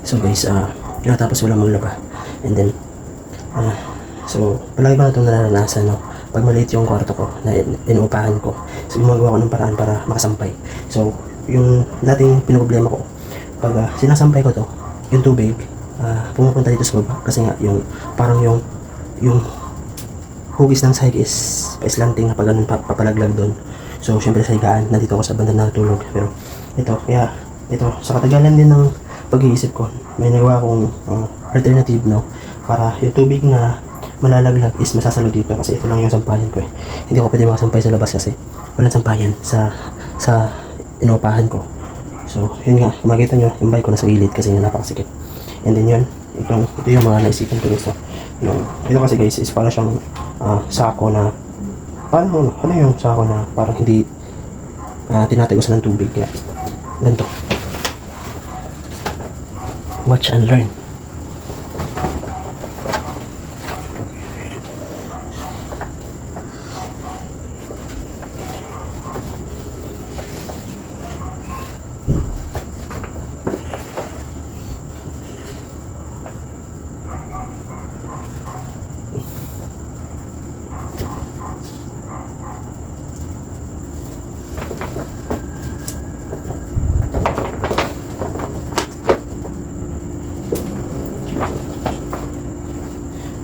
So guys, tapos wala maglaba. And then, so, palagi ko na itong nararanasan, no? Pag maliit yung kwarto ko, na inuupahan ko, so gumagawa ko ng paraan para makasampay. So, yung dating pinoproblema ko, pag sinasampay ko to, yung tubig, pumupunta dito sa baba. Kasi nga, parang yung hugis ng sahig is paislanting na pag ganun papalaglag doon. So, syempre sa higaan, nandito ako sa banda natulog. Pero, ito, sa katagalan din ng pag-iisip ko, may nagawa akong alternative, no? Para yung tubig na malalaglag is masasalo dito kasi ito lang yung sampayan ko eh. Hindi ko pwede makasampay sa labas kasi walang sampayan sa inuupahan ko. So, yun nga, makikita nyo yung bike ko nasa gilid kasi nga napakasikip. And then yun, ito yung mga naisipan ko gusto. Ito kasi guys is para siyang sako na parang ano yung sako na parang hindi tinatagusan ng tubig. Kaya, ganito. Watch and learn.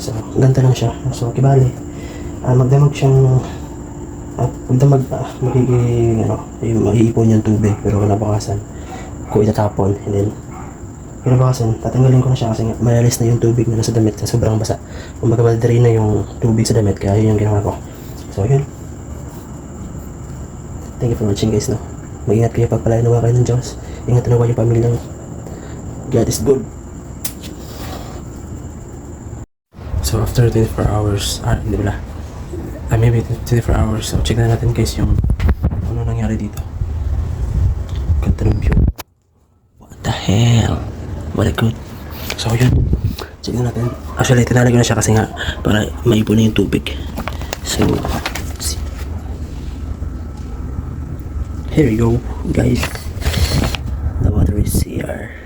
So, ganito lang siya. So, kibali, magdamag siyang, magiging, maiipon yung tubig, pero kinabukasan, ko itatapon, and then, kinabukasan, tatanggalin ko na siya kasi malalis na yung tubig na nasa damit sa sobrang basa. Kumbaga, madari na yung tubig sa damit, kaya yun yung ginawa ko. So, yun. Thank you for watching guys, no? Mag-ingat kayo pagpalain nawa kayo ng Diyos. Ingat nawa yung pamilyang. God is good. So after 24 hours, hindi pala. Maybe 24 hours. So check na natin guys yung ano nangyari dito. Ganda ng view. What the hell? What a good. So yun. Check na natin. Actually, tinalagay ko na siya kasi nga para maipon na yung tubig. So, here we go guys. The water is here.